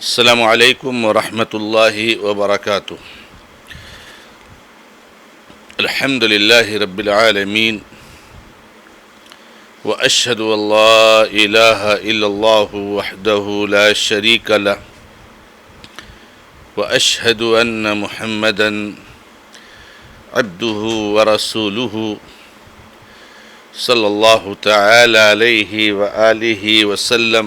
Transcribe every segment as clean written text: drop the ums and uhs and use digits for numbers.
السلام علیکم ورحمۃ اللہ وبرکاتہ۔ الحمد للہ رب العالمین واشہد ان لا الہ الا اللہ وحدہ لا شریک لہ واشہد ان محمدا عبدہ ورسولہ صلی اللہ تعالی علیہ وآلہ وسلم۔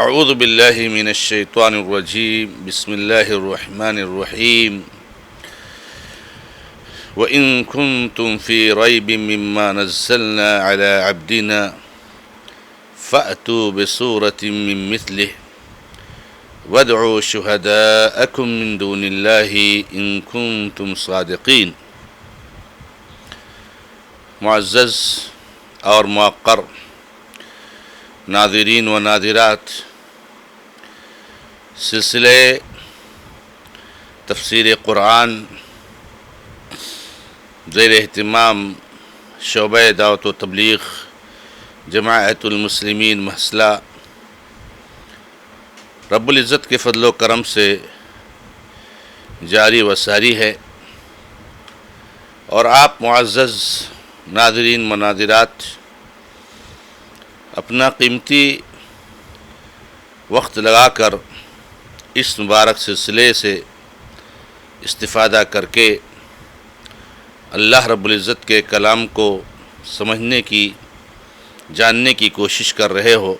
اعوذ باللہ من الشیطان الرجیم، بسم اللہ الرحمن الرحیم۔ وَإِن كُنتُمْ فِي رَيْبٍ مِّمَّا نَزَّلْنَا عَلَىٰ عَبْدِنَا فَأْتُوا بِسُورَةٍ مِّن مِّثْلِهِ وَادْعُوا شُهَدَاءَكُم مِّن دُونِ اللَّهِ إِن كُنتُمْ صَادِقِينَ۔ معزز اور موقر ناظرین و ناظرات، سلسلے تفسیر قرآن زیر اہتمام شعبہ دعوت و تبلیغ جماعت المسلمین محصلہ، رب العزت کے فضل و کرم سے جاری و ساری ہے، اور آپ معزز ناظرین و ناظرات اپنا قیمتی وقت لگا کر اس مبارک سلسلے سے استفادہ کر کے اللہ رب العزت کے کلام کو سمجھنے کی، جاننے کی کوشش کر رہے ہو۔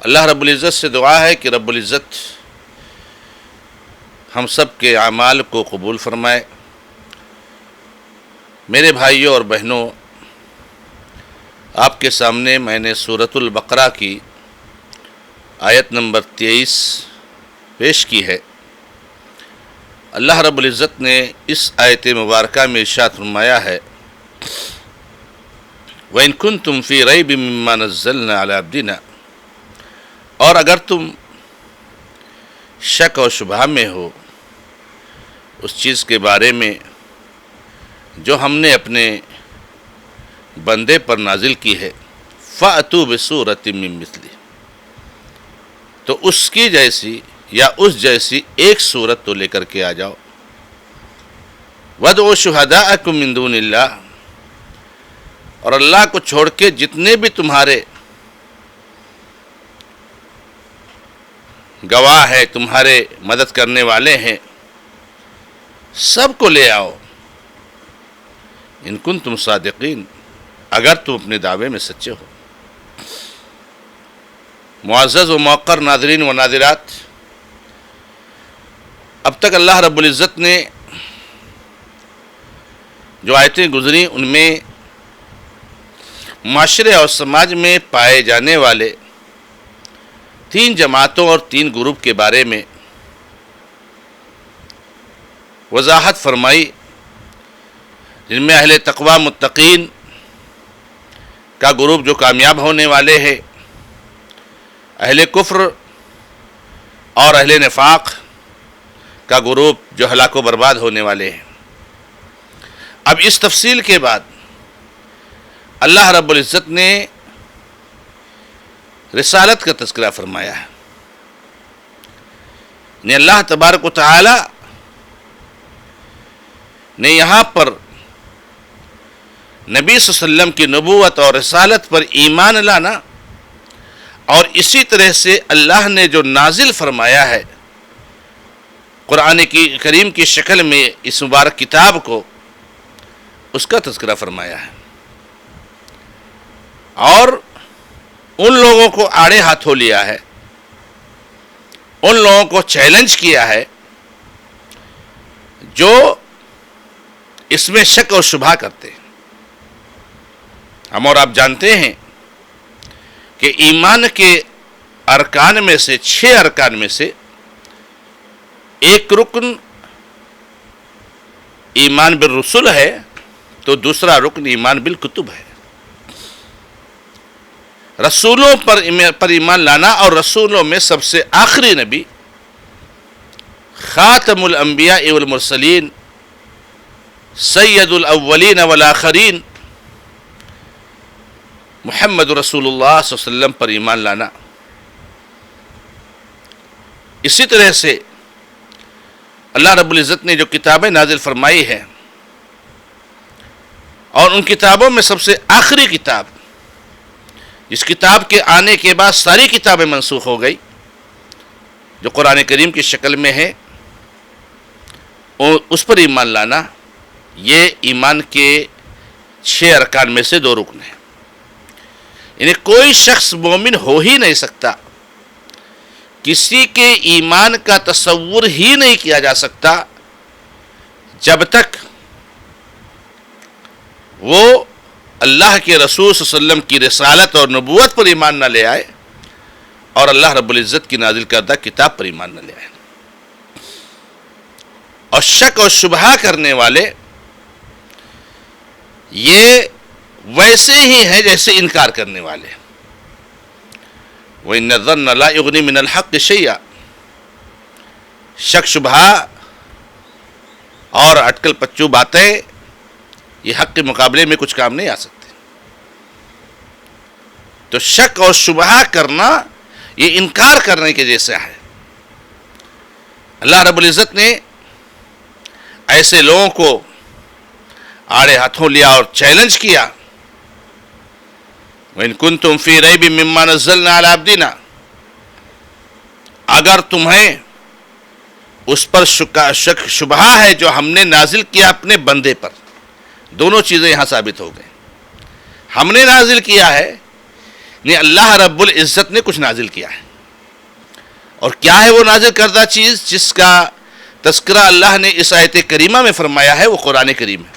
اللہ رب العزت سے دعا ہے کہ رب العزت ہم سب کے اعمال کو قبول فرمائے۔ میرے بھائیوں اور بہنوں، آپ کے سامنے میں نے سورۃ البقرہ کی آیت نمبر 23 پیش کی ہے۔ اللہ رب العزت نے اس آیت مبارکہ میں ارشاد فرمایا ہے، وَإِن كُنتُمْ فِي رَيْبٍ مِّمَّا نَزَّلْنَا عَلَىٰ عَبْدِنَا، اور اگر تم شک اور شبہ میں ہو اس چیز کے بارے میں جو ہم نے اپنے بندے پر نازل کی ہے، فَأْتُوا بِسُورَةٍ مِّن مِّثْلِهِ، تو اس کی جیسی یا اس جیسی ایک صورت تو لے کر کے آ جاؤ۔ وَادْعُوا شُهَدَاءَكُم مِّن دُونِ اللَّهِ، اور اللہ کو چھوڑ کے جتنے بھی تمہارے گواہ ہیں، تمہارے مدد کرنے والے ہیں، سب کو لے آؤ، ان کنتم صادقین، اگر تم اپنے دعوے میں سچے ہو۔ معزز و موقر ناظرین و ناظرات، اب تک اللہ رب العزت نے جو آیتیں گزری ان میں معاشرے اور سماج میں پائے جانے والے 3 جماعتوں اور 3 گروپ کے بارے میں وضاحت فرمائی، جن میں اہل تقوی متقین کا گروپ جو کامیاب ہونے والے ہیں، اہل کفر اور اہل نفاق کا گروپ جو ہلاک و برباد ہونے والے ہیں۔ اب اس تفصیل کے بعد اللہ رب العزت نے رسالت کا تذکرہ فرمایا ہے، یعنی اللہ تبارک و تعالی نے یہاں پر نبی صلی اللہ علیہ وسلم کی نبوت اور رسالت پر ایمان لانا، اور اسی طرح سے اللہ نے جو نازل فرمایا ہے قرآن کی کریم کی شکل میں اس مبارک کتاب کو، اس کا تذکرہ فرمایا ہے، اور ان لوگوں کو آڑے ہاتھوں لیا ہے، ان لوگوں کو چیلنج کیا ہے جو اس میں شک اور شبہ کرتے ہیں۔ ہم اور آپ جانتے ہیں کہ ایمان کے ارکان میں سے 6 ارکان میں سے ایک رکن ایمان بالرسل ہے، تو دوسرا رکن ایمان بالکتب ہے۔ رسولوں پر ایمان لانا، اور رسولوں میں سب سے آخری نبی خاتم الانبیاء والمرسلین سید الاولین والآخرین محمد رسول اللہ صلی اللہ علیہ وسلم پر ایمان لانا، اسی طرح سے اللہ رب العزت نے جو کتابیں نازل فرمائی ہیں، اور ان کتابوں میں سب سے آخری کتاب، جس کتاب کے آنے کے بعد ساری کتابیں منسوخ ہو گئی، جو قرآن کریم کی شکل میں ہے، اور اس پر ایمان لانا، یہ ایمان کے 6 ارکان میں سے 2 رکن ہیں۔ یعنی کوئی شخص مومن ہو ہی نہیں سکتا، کسی کے ایمان کا تصور ہی نہیں کیا جا سکتا جب تک وہ اللہ کے رسول صلی اللہ علیہ وسلم کی رسالت اور نبوت پر ایمان نہ لے آئے، اور اللہ رب العزت کی نازل کردہ کتاب پر ایمان نہ لے آئے۔ اور شک اور شبہ کرنے والے یہ ویسے ہی ہیں جیسے انکار کرنے والے۔ وَإِنَّ الظَّنَّ لَا يُغْنِي مِنَ الْحَقِّ شَيْئًا، شک شبہ اور اٹکل پچو باتیں یہ حق کے مقابلے میں کچھ کام نہیں آ سکتے۔ تو شک اور شبہ کرنا یہ انکار کرنے کے جیسا ہے۔ اللہ رب العزت نے ایسے لوگوں کو آڑے ہاتھوں لیا اور چیلنج کیا، وَإِن كُنتُمْ فِي رَيْبٍ مِّمَّا نَزَّلْنَا عَلَىٰ عَبْدِنَا، اگر تمہیں اس پر شک شبہ ہے جو ہم نے نازل کیا اپنے بندے پر، دونوں چیزیں یہاں ثابت ہو گئیں۔ ہم نے نازل کیا ہے، نہیں اللہ رب العزت نے کچھ نازل کیا ہے، اور کیا ہے وہ نازل کردہ چیز جس کا تذکرہ اللہ نے اس آیت کریمہ میں فرمایا ہے؟ وہ قرآن کریم ہے۔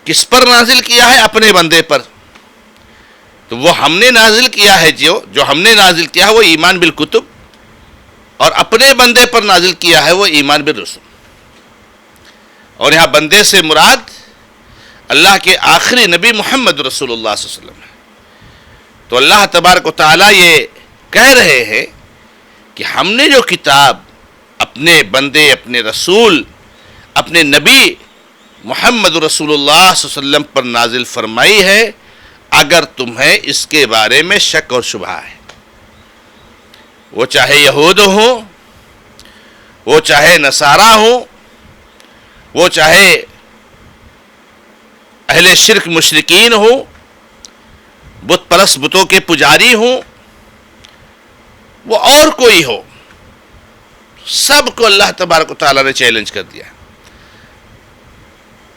کس پر نازل کیا ہے؟ اپنے بندے پر۔ تو وہ ہم نے نازل کیا ہے، جو ہم نے نازل کیا ہے وہ ایمان بالکتب، اور اپنے بندے پر نازل کیا ہے وہ ایمان بالرسل۔ اور یہاں بندے سے مراد اللہ کے آخری نبی محمد رسول اللہ صلی اللہ علیہ وسلم ہے۔ تو اللہ تبارک و تعالیٰ یہ کہہ رہے ہیں کہ ہم نے جو کتاب اپنے بندے، اپنے رسول، اپنے نبی محمد رسول اللہ صلی اللہ علیہ وسلم پر نازل فرمائی ہے، اگر تمہیں اس کے بارے میں شک اور شبہ ہے، وہ چاہے یہود ہوں، وہ چاہے نصارہ ہوں، وہ چاہے اہل شرک مشرکین ہوں، بت پرست بتوں کے پجاری ہوں، وہ اور کوئی ہو، سب کو اللہ تبارک و تعالیٰ نے چیلنج کر دیا۔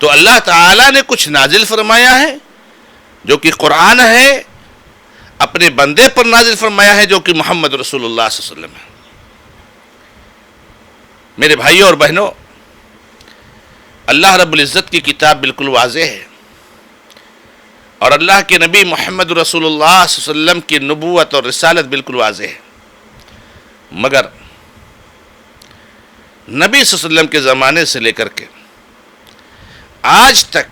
تو اللہ تعالیٰ نے کچھ نازل فرمایا ہے جو کہ قرآن ہے، اپنے بندے پر نازل فرمایا ہے جو کہ محمد رسول اللہ صلی اللہ علیہ وسلم ہے۔ میرے بھائیوں اور بہنوں، اللہ رب العزت کی کتاب بالکل واضح ہے، اور اللہ کے نبی محمد رسول اللہ صلی اللہ علیہ وسلم کی نبوت اور رسالت بالکل واضح ہے، مگر نبی صلی اللہ علیہ وسلم کے زمانے سے لے کر کے آج تک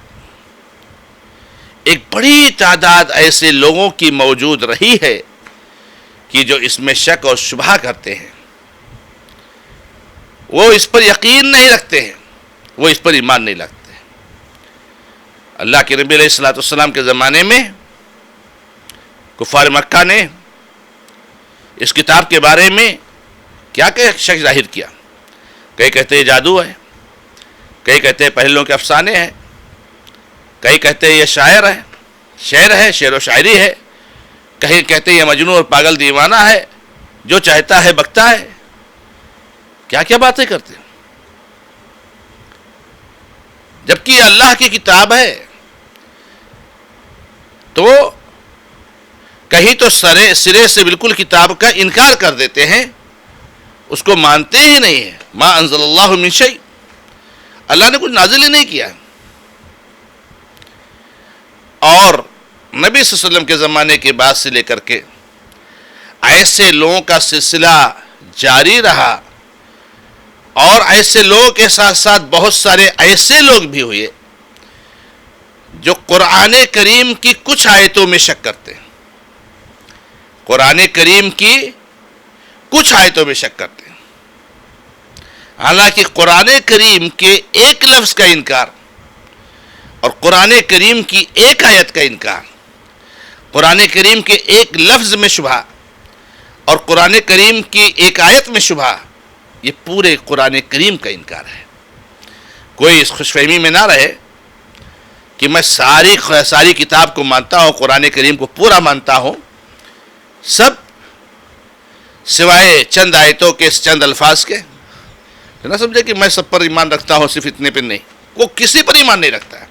ایک بڑی تعداد ایسے لوگوں کی موجود رہی ہے کہ جو اس میں شک اور شبہ کرتے ہیں، وہ اس پر یقین نہیں رکھتے ہیں، وہ اس پر ایمان نہیں رکھتے۔ اللہ کے نبی علیہ الصلوۃ والسلام کے زمانے میں کفار مکہ نے اس کتاب کے بارے میں کیا شک ظاہر کیا؟ کئی کہتے ہیں جادو ہے، کئی کہتے ہیں پہلوں کے افسانے ہیں، کئی کہتے ہیں یہ شاعر ہے، شعر و شاعری ہے، کہیں کہتے ہیں یہ مجنون اور پاگل دیوانہ ہے، جو چاہتا ہے بکتا ہے۔ کیا کیا باتیں کرتے ہیں، جبکہ یہ اللہ کی کتاب ہے۔ تو کہیں تو سرے سے بالکل کتاب کا انکار کر دیتے ہیں، اس کو مانتے ہی نہیں ہیں۔ ما انزل اللہ من شیء، اللہ نے کچھ نازل ہی نہیں کیا۔ اور نبی صلی اللہ علیہ وسلم کے زمانے کے بعد سے لے کر کے ایسے لوگوں کا سلسلہ جاری رہا، اور ایسے لوگوں کے ساتھ ساتھ بہت سارے ایسے لوگ بھی ہوئے جو قرآن کریم کی کچھ آیتوں میں شک کرتے ہیں، قرآن کریم کی کچھ آیتوں میں شک کرتے ہیں، حالانکہ قرآن کریم کے ایک لفظ کا انکار اور قرآن کریم کی ایک آیت کا انکار، قرآن کریم کے ایک لفظ میں شبہ اور قرآن کریم کی ایک آیت میں شبہ، یہ پورے قرآن کریم کا انکار ہے۔ کوئی اس خوش فہمی میں نہ رہے کہ میں ساری کتاب کو مانتا ہوں، قرآن کریم کو پورا مانتا ہوں، سب سوائے چند آیتوں کے، چند الفاظ کے۔ نہ سمجھے کہ میں سب پر ایمان رکھتا ہوں، صرف اتنے پہ نہیں، وہ کسی پر ایمان نہیں رکھتا ہے،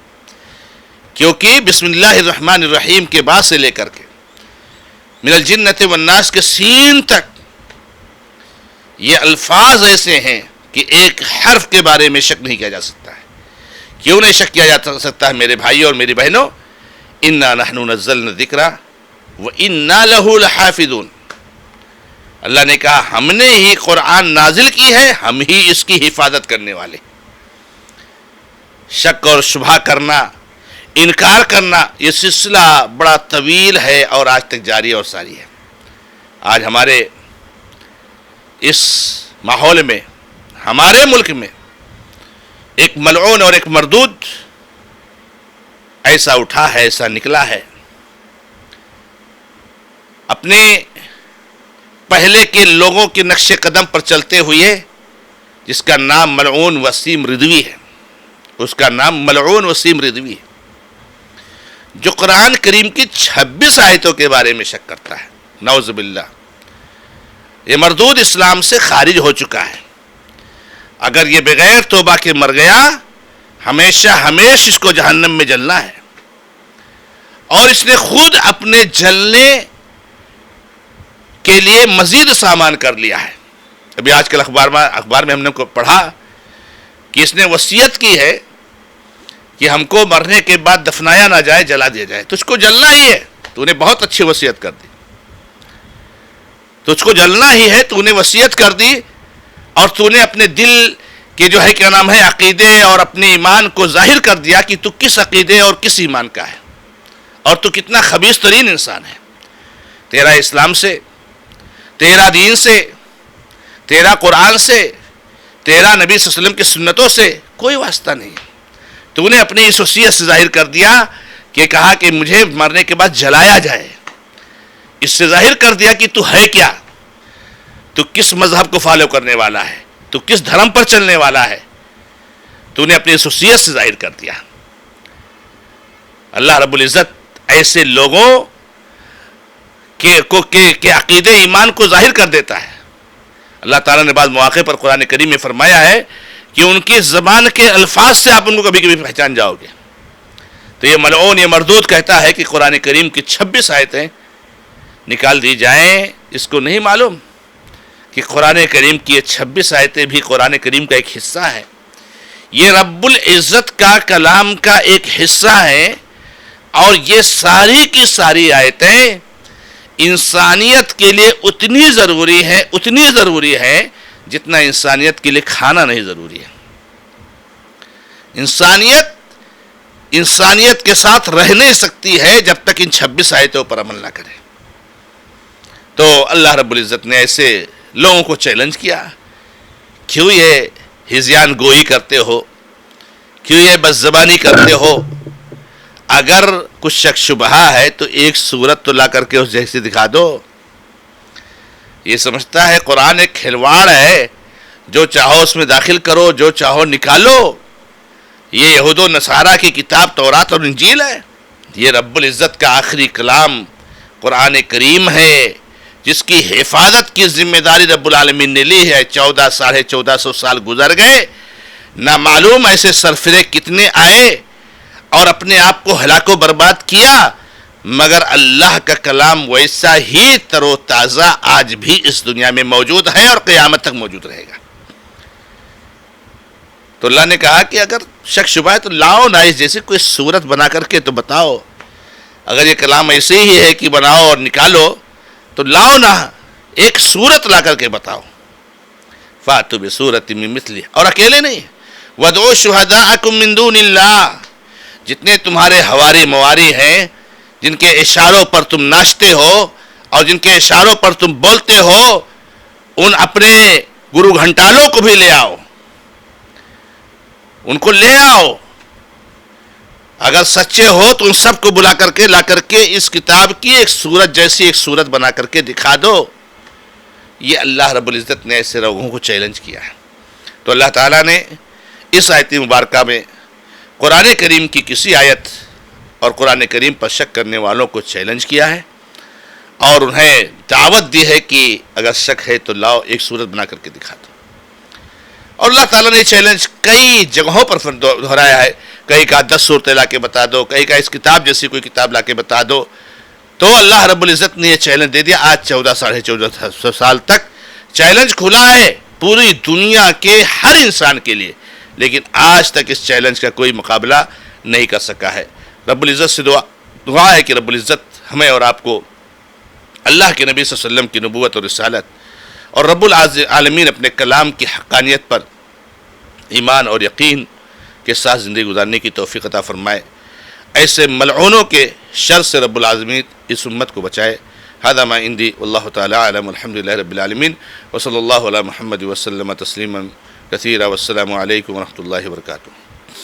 کیونکہ بسم اللہ الرحمن الرحیم کے بعد سے لے کر کے من الجنۃ والناس کے سین تک یہ الفاظ ایسے ہیں کہ ایک حرف کے بارے میں شک نہیں کیا جا سکتا ہے۔ کیوں نہیں شک کیا جا سکتا ہے میرے بھائیوں اور میری بہنوں؟ انا نحن نزلنا الذکر وانا لہ لحافظون، اللہ نے کہا ہم نے ہی قرآن نازل کی ہے، ہم ہی اس کی حفاظت کرنے والے۔ شک اور شبہ کرنا، انکار کرنا، یہ سلسلہ بڑا طویل ہے اور آج تک جاری اور ساری ہے۔ آج ہمارے اس ماحول میں، ہمارے ملک میں ایک ملعون اور ایک مردود ایسا اٹھا ہے، ایسا نکلا ہے، اپنے پہلے کے لوگوں کے نقش قدم پر چلتے ہوئے، جس کا نام ملعون وسیم رضوی ہے، اس کا نام ملعون وسیم رضوی ہے، جو قرآن کریم کی 26 آیتوں کے بارے میں شک کرتا ہے۔ نعوذ باللہ، یہ مردود اسلام سے خارج ہو چکا ہے۔ اگر یہ بغیر توبہ کے مر گیا، ہمیشہ اس کو جہنم میں جلنا ہے، اور اس نے خود اپنے جلنے کے لیے مزید سامان کر لیا ہے۔ ابھی آج کل اخبار میں ہم نے کو پڑھا کہ اس نے وصیت کی ہے کہ ہم کو مرنے کے بعد دفنایا نہ جائے، جلا دیا جائے۔ تجھ کو جلنا ہی ہے، تو نے بہت اچھی وصیت کر دی، تجھ کو جلنا ہی ہے، تو نے وصیت کر دی، اور تو نے اپنے دل کے جو ہے کیا نام ہے عقیدے اور اپنے ایمان کو ظاہر کر دیا کہ تو کس عقیدے اور کس ایمان کا ہے، اور تو کتنا خبیث ترین انسان ہے۔ تیرا اسلام سے، تیرا دین سے، تیرا قرآن سے، تیرا نبی صلی اللہ علیہ وسلم کی سنتوں سے کوئی واسطہ نہیں۔ تو نے اپنی اس وصیت سے ظاہر کر دیا کہ کہا کہ مجھے مرنے کے بعد جلایا جائے، اس سے ظاہر کر دیا کہ تو ہے کیا، تو کس مذہب کو فالو کرنے والا ہے، تو کس دھرم پر چلنے والا ہے، تو نے اپنی اس وصیت سے ظاہر کر دیا۔ اللہ رب العزت ایسے لوگوں کے عقیدے ایمان کو ظاہر کر دیتا ہے۔ اللہ تعالیٰ نے بعض مواقع پر قرآن کریم میں فرمایا ہے کہ ان کی زبان کے الفاظ سے آپ ان کو کبھی کبھی پہچان جاؤ گے۔ تو یہ ملعون، یہ مردود کہتا ہے کہ قرآن کریم کی 26 آیتیں نکال دی جائیں، اس کو نہیں معلوم کہ قرآن کریم کی یہ 26 آیتیں بھی قرآن کریم کا ایک حصہ ہے، یہ رب العزت کا کلام کا ایک حصہ ہے، اور یہ ساری کی ساری آیتیں انسانیت کے لیے اتنی ضروری ہے جتنا انسانیت کے لیے کھانا نہیں ضروری ہے۔ انسانیت کے ساتھ رہ نہیں سکتی ہے جب تک ان 26 آیتوں پر عمل نہ کرے۔ تو اللہ رب العزت نے ایسے لوگوں کو چیلنج کیا، کیوں یہ ہذیان گوئی کرتے ہو، کیوں یہ بد زبانی کرتے ہو؟ اگر کچھ شک شبہ ہے تو ایک صورت تو لا کر کے اس جیسی دکھا دو۔ یہ سمجھتا ہے قرآن ایک کھلواڑ ہے، جو چاہو اس میں داخل کرو، جو چاہو نکالو۔ یہ یہود و نصارہ کی کتاب تورات اور انجیل ہے، یہ رب العزت کا آخری کلام قرآن کریم ہے، جس کی حفاظت کی ذمہ داری رب العالمین نے لی ہے۔ 1400 سال گزر گئے، نہ معلوم ایسے سرفرے کتنے آئے اور اپنے آپ کو ہلاک و برباد کیا، مگر اللہ کا کلام ویسا ہی تر و تازہ آج بھی اس دنیا میں موجود ہے اور قیامت تک موجود رہے گا۔ تو اللہ نے کہا کہ اگر شک شبہ ہے تو لاؤ نا اس جیسے کوئی صورت بنا کر کے تو بتاؤ۔ اگر یہ کلام ایسے ہی ہے کہ بناؤ اور نکالو تو لاؤ نا، ایک صورت لا کر کے بتاؤ۔ فاتوا بسورۃ من مثلہ، اور اکیلے نہیں، وادعوا شہداءکم من دون اللہ، جتنے تمہارے ہواری مواری ہیں، جن کے اشاروں پر تم ناچتے ہو اور جن کے اشاروں پر تم بولتے ہو، ان اپنے گرو گھنٹالوں کو بھی لے آؤ، ان کو لے آؤ۔ اگر سچے ہو تو ان سب کو لا کر کے اس کتاب کی ایک صورت جیسی ایک صورت بنا کر کے دکھا دو۔ یہ اللہ رب العزت نے ایسے لوگوں کو چیلنج کیا ہے۔ تو اللہ تعالیٰ نے اس آیت مبارکہ میں قرآن کریم کی کسی آیت اور قرآن کریم پر شک کرنے والوں کو چیلنج کیا ہے اور انہیں دعوت دی ہے کہ اگر شک ہے تو لاؤ ایک صورت بنا کر کے دکھا دو۔ اور اللہ تعالیٰ نے یہ چیلنج کئی جگہوں پر دہرایا ہے، کئی کا 10 صورتیں لا کے بتا دو، کئی کا اس کتاب جیسی کوئی کتاب لا کے بتا دو۔ تو اللہ رب العزت نے یہ چیلنج دے دیا۔ آج 14 سال تک چیلنج کھلا ہے پوری دنیا کے ہر انسان کے لیے، لیکن آج تک اس چیلنج کا کوئی مقابلہ نہیں کر سکا ہے۔ رب العزت سے دعا ہے کہ رب العزت ہمیں اور آپ کو اللہ کے نبی صلی اللہ علیہ وسلم کی نبوت اور رسالت اور رب العالمین اپنے کلام کی حقانیت پر ایمان اور یقین کے ساتھ زندگی گزارنے کی توفیق عطا فرمائے۔ ایسے ملعونوں کے شر سے رب العالمین اس امت کو بچائے۔ هذا ما عندي والله تعالى اعلم والحمد لله رب العالمين وصلى الله على محمد وسلم تسليما كثيرا والسلام عليكم ورحمة الله وبركاته۔